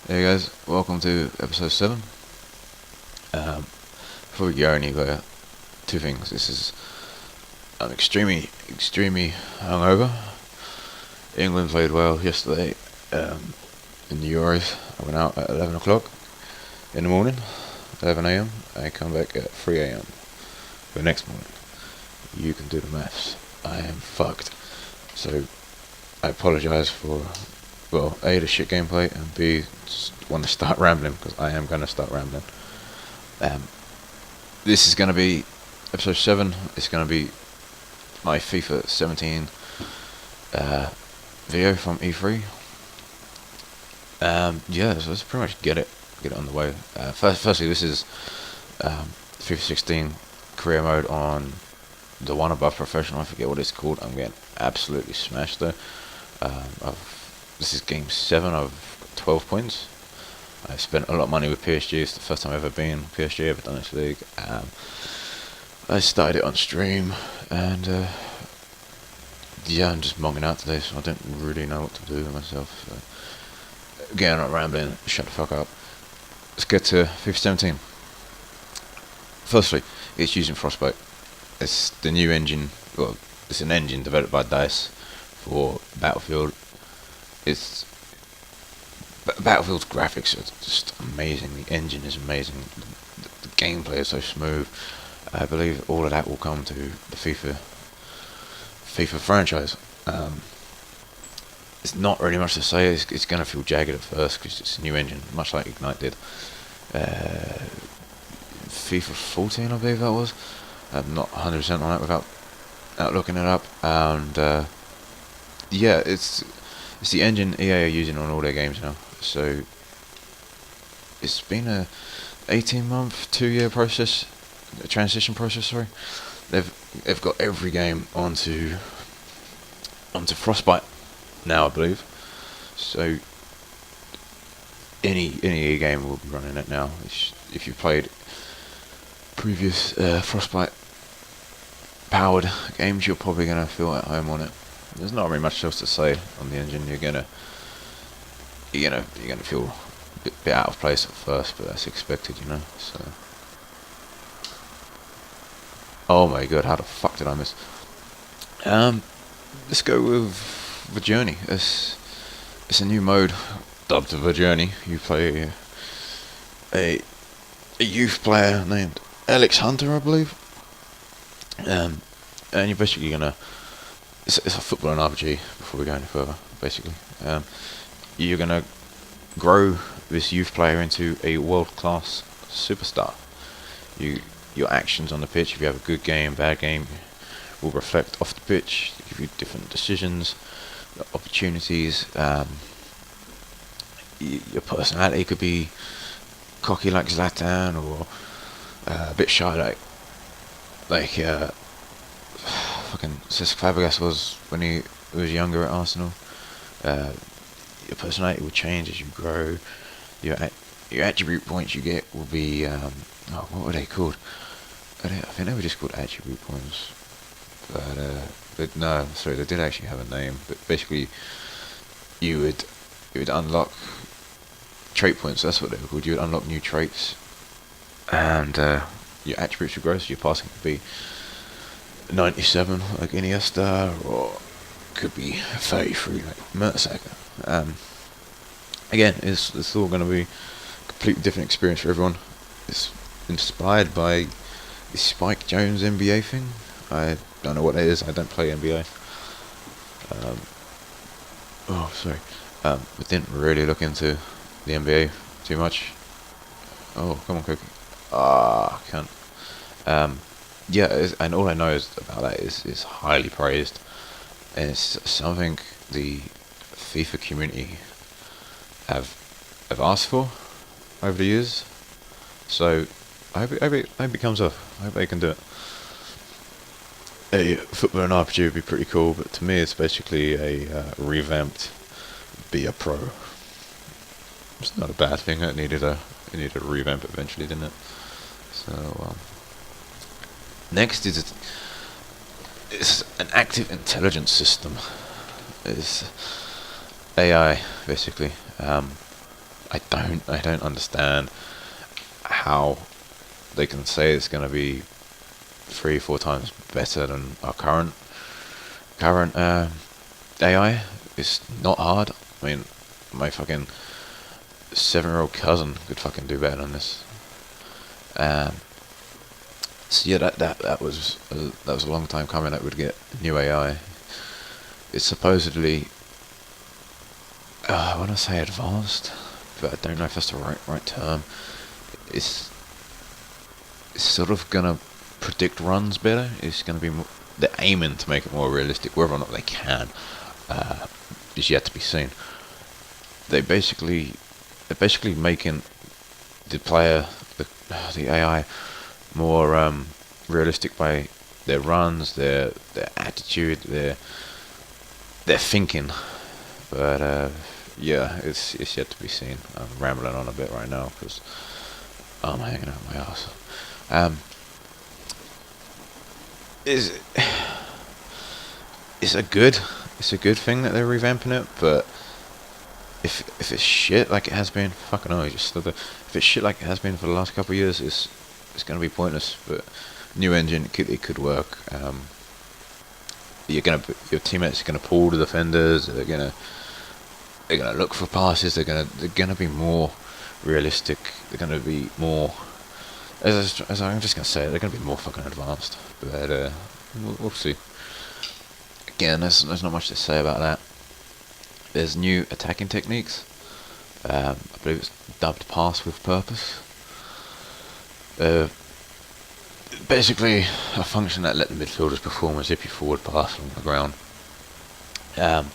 Hey guys, welcome to episode 7. Before we go any further, two things. I'm extremely hungover. England played well yesterday in the Euros. I went out at 11 o'clock in the morning, 11 a.m. I come back at 3 a.m. the next morning. You can do the maths. I am fucked. So, I apologise for, well, A, the shit gameplay, and B, just want to start rambling, because I am going to start rambling. This is going to be episode 7. It's going to be my FIFA 17 video from E3. Yeah, so let's pretty much get it on the way. Firstly, this is FIFA 16 career mode on the one above professional. I forget what it's called. I'm getting absolutely smashed though. This is game 7 of 12 points. I've spent a lot of money with PSG. It's the first time I've ever been PSG, ever done this league. I started it on stream, and yeah, I'm just monging out today, so I don't really know what to do with myself. So, again, I'm not rambling. Shut the fuck up. Let's get to FIFA 17. Firstly, it's using Frostbite. It's the new engine. Well, it's an engine developed by DICE for Battlefield. Battlefield's graphics are just amazing. The engine is amazing. The gameplay is so smooth. I believe all of that will come to the FIFA franchise. It's not really much to say. It's going to feel jagged at first because it's a new engine, much like Ignite did. FIFA 14, I believe that was. I'm not 100% on it without looking it up. And yeah, it's the engine EA are using on all their games now. So it's been a 18-month, 2-year process, a transition process. Sorry, they've got every game onto Frostbite now, I believe. So any EA game will be running it now. If you played previous Frostbite powered games, you're probably gonna feel at home on it. There's not really much else to say on the engine. You're gonna feel a bit out of place at first, but that's expected, you know. So, oh my god, how the fuck did I miss? Let's go with the journey. It's a new mode dubbed the journey. You play a youth player named Alex Hunter, I believe. And you're basically gonna. It's a football and RPG. Before we go any further, basically, you're gonna grow this youth player into a world-class superstar. Your actions on the pitch, if you have a good game, bad game, will reflect off the pitch. Give you different decisions, opportunities. Your personality could be cocky like Zlatan, or a bit shy like fucking Cesc Fabregas was when he was younger at Arsenal. Your personality will change as you grow. Your attribute points you get will be what were they called? I think they were just called attribute points. But no, sorry, they did actually have a name. But basically, you would unlock trait points. That's what they were called. You would unlock new traits, and your attributes would grow. So your passing could be 97 like Iniesta, or could be 33 like Mertesacker. Again, it's all going to be a completely different experience for everyone. It's inspired by the Spike Jones NBA thing. I don't know what that is. I don't play NBA. Oh, sorry. I didn't really look into the NBA too much. Oh, come on, Cookie. Ah, can't. Yeah, and all I know about that is highly praised, and it's something the FIFA community have asked for over the years. So I hope it comes off. I hope they can do it. A football and RPG would be pretty cool, but to me it's basically a revamped Be a Pro. It's not a bad thing. It needed a revamp eventually, didn't it? So next is it's an active intelligence system. It's AI basically. I don't understand how they can say it's going to be 3 or 4 times better than our current AI. It's not hard. I mean, my fucking 7-year-old cousin could fucking do better than this. Um, so yeah, that was a long time coming that we'd get new AI. It's supposedly, I want to say advanced, but I don't know if that's the right term. It's it's sort of gonna predict runs better. It's gonna be they're aiming to make it more realistic. Whether or not they can uh, is yet to be seen. They basically they're basically making the player the AI more realistic by their runs, their attitude, their thinking. But yeah, it's yet to be seen. I'm rambling on a bit right now because I'm hanging out my ass. Um, is it's a good it's a good thing that they're revamping it, but if it's shit like it has been, fucking hell, if it's shit like it has been for the last couple of years, it's gonna be pointless. But new engine, it could work. Your teammates are gonna pull the defenders. They're gonna look for passes. They're gonna be more realistic. They're gonna be more. As I'm just gonna say, they're gonna be more fucking advanced. But we'll see. Again, there's not much to say about that. There's new attacking techniques. I believe it's dubbed pass with purpose. Uh, Basically, a function that let the midfielders perform as if you forward pass along the ground. Um,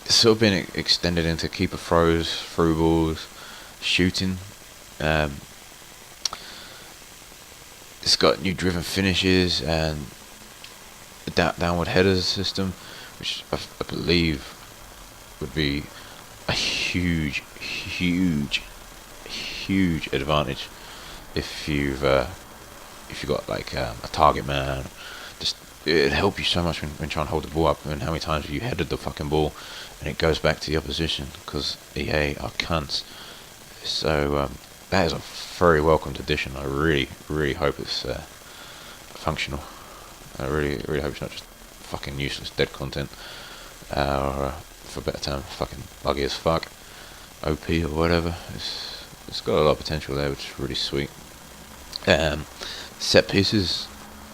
it's sort of been extended into keeper throws, through balls, shooting. Um, it's got new driven finishes and a downward headers system, which I believe would be a huge advantage if you've got like a target man. Just it'd help you so much when trying to hold the ball up. And how many times have you headed the fucking ball and it goes back to the opposition because EA are cunts. So that is a very welcomed addition. I really hope it's functional. I really hope it's not just fucking useless dead content, or for a better term, fucking buggy as fuck, OP or whatever. It's got a lot of potential there, which is really sweet. Set pieces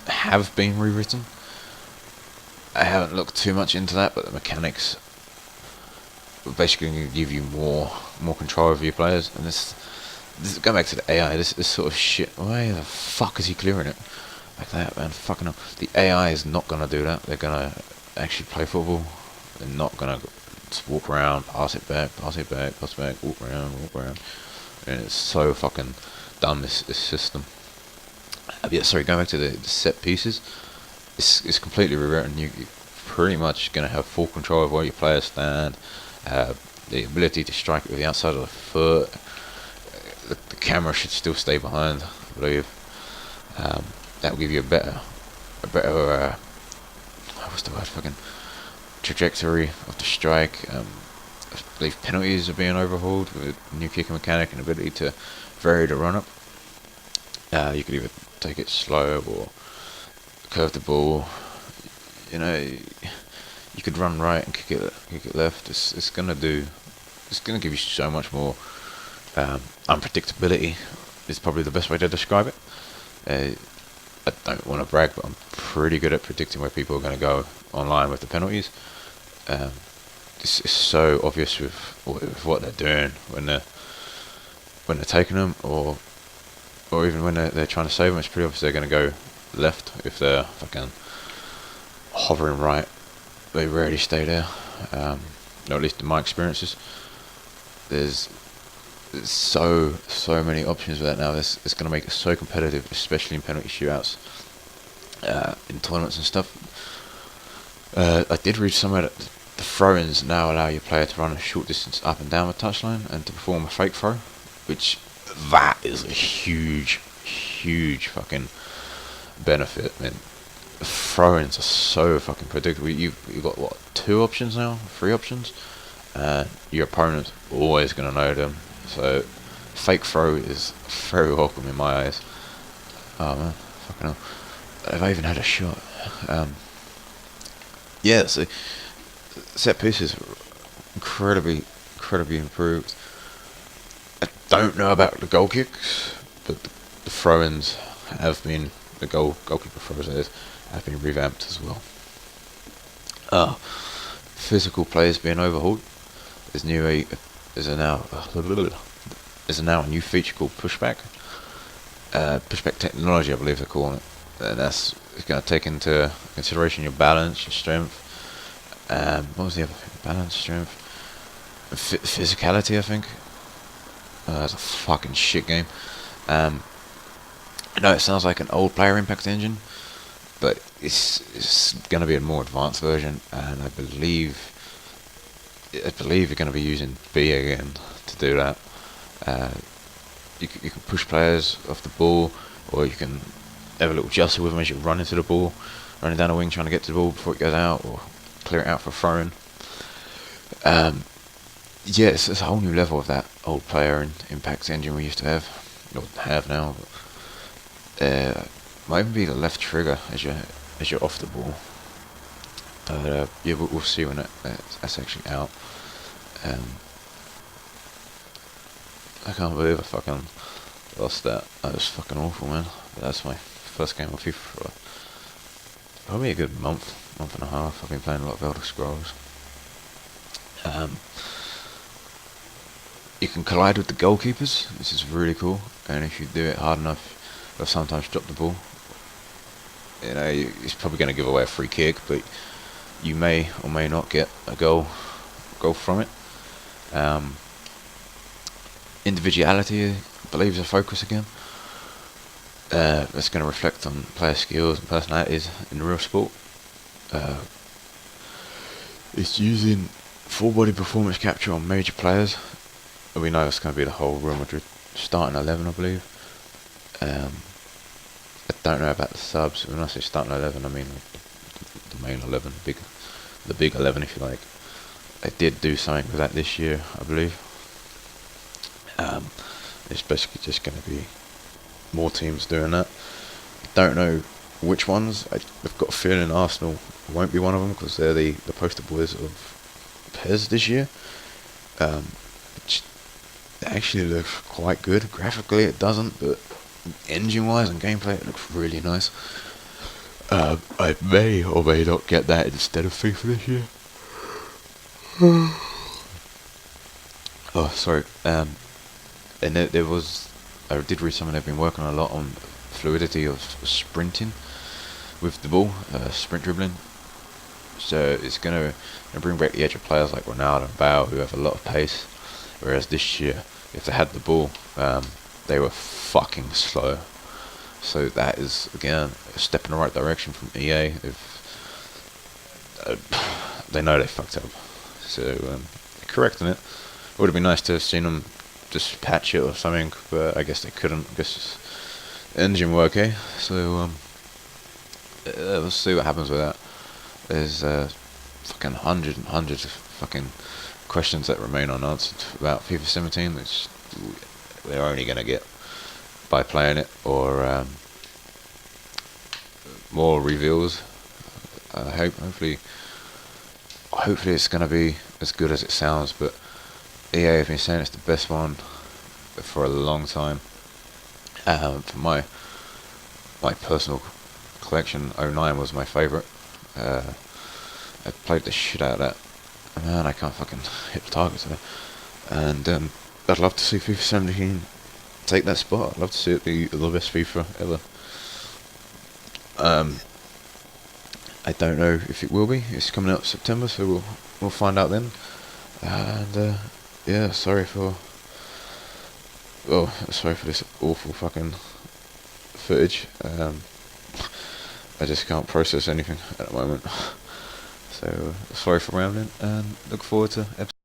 have been rewritten. I haven't looked too much into that, but the mechanics are basically going to give you more control over your players. And this going back to the AI, this sort of shit. Why the fuck is he clearing it like that, man? Fucking hell. The AI is not gonna do that. They're gonna actually play football. They're not gonna just walk around, pass it back, pass it back, pass it back, walk around. And it's so fucking dumb, this system. Yeah, sorry, going back to the set pieces, it's completely rewritten. You're pretty much going to have full control of where your players stand, the ability to strike it with the outside of the foot. The camera should still stay behind, I believe. That will give you a better what's the word, fucking trajectory of the strike. I believe penalties are being overhauled with a new kicking mechanic and ability to vary the run up. You could either take it slow or curve the ball. You know, you could run right and kick it left. It's gonna give you so much more unpredictability. Is probably the best way to describe it. I don't want to brag, but I'm pretty good at predicting where people are going to go online with the penalties. It's so obvious with what they're doing when they're taking them, or even when they're trying to save them. It's pretty obvious they're going to go left. If they're fucking hovering right, they rarely stay there. Or at least in my experiences, there's so many options with that now. It's going to make it so competitive, especially in penalty shootouts, in tournaments and stuff. I did read somewhere that the throw-ins now allow your player to run a short distance up and down the touchline and to perform a fake throw, which that is a huge fucking benefit. I mean, throw-ins are so fucking predictable. You've got what, 2 options now, 3 options, Your opponent's always going to know them. So fake throw is very welcome in my eyes. Oh man, fucking hell. Have I even had a shot? Yeah, so set pieces are incredibly improved. I don't know about the goal kicks, but the throw-ins have been, the goalkeeper throws have been revamped as well. Physical players being overhauled. There's now a new feature called pushback. Pushback technology, I believe they're calling it, and it's going to take into consideration your balance, your strength. What was the other thing? Balance, strength, physicality, I think. It's a fucking shit game. I know it sounds like an old player impact engine, but it's going to be a more advanced version, and I believe you're going to be using B again to do that. You can push players off the ball, or you can have a little jostle with them as you run into the ball, running down the wing trying to get to the ball before it goes out, or clear it out for throwing. Yes, it's a whole new level of that old player and impact engine we used to have, or have now. Might even be the left trigger as you're off the ball. But yeah, we'll see when that's actually out. I can't believe I fucking lost that. That was fucking awful, man. But that's my first game of FIFA for probably a good month and a half. I've been playing a lot of Elder Scrolls. You can collide with the goalkeepers, which is really cool. And if you do it hard enough, they'll sometimes drop the ball. You know, it's probably going to give away a free kick, but you may or may not get a goal from it. Individuality, I believe, is a focus again. That's going to reflect on player skills and personalities in the real sport. It's using full body performance capture on major players. We know it's going to be the whole Real Madrid starting 11, I believe. I don't know about the subs. When I say starting 11, I mean the main 11, the big 11, if you like. They did do something with that this year, I believe. It's basically just going to be more teams doing that. Don't know which ones. I've got a feeling Arsenal won't be one of them, because they're the poster boys of PES this year. Which actually looks quite good. Graphically it doesn't, but engine-wise and gameplay it looks really nice. I may or may not get that instead of FIFA this year. Oh, sorry. And there was, I did read something they've been working a lot on fluidity of sprinting with the ball, sprint dribbling. So it's going to bring back the edge of players like Ronaldo and Bale, who have a lot of pace. Whereas this year, if they had the ball, they were fucking slow. So that is, again, a step in the right direction from EA. They know they fucked up. So they're correcting it. It would have been nice to have seen them just patch it or something, but I guess they couldn't. I guess engine were okay. So we'll see what happens with that. There's fucking hundreds and hundreds of fucking questions that remain unanswered about FIFA 17, which they're only going to get by playing it, or more reveals. Hopefully it's going to be as good as it sounds, but EA have been saying it's the best one for a long time. For my personal collection, 09 was my favourite. I played the shit out of that. Man, I can't fucking hit the target today. And I'd love to see FIFA 17 take that spot. I'd love to see it be the best FIFA ever. I don't know if it will be. It's coming out September, so we'll find out then. And yeah, sorry for this awful fucking footage. I just can't process anything at the moment. So sorry for rambling, and look forward to episode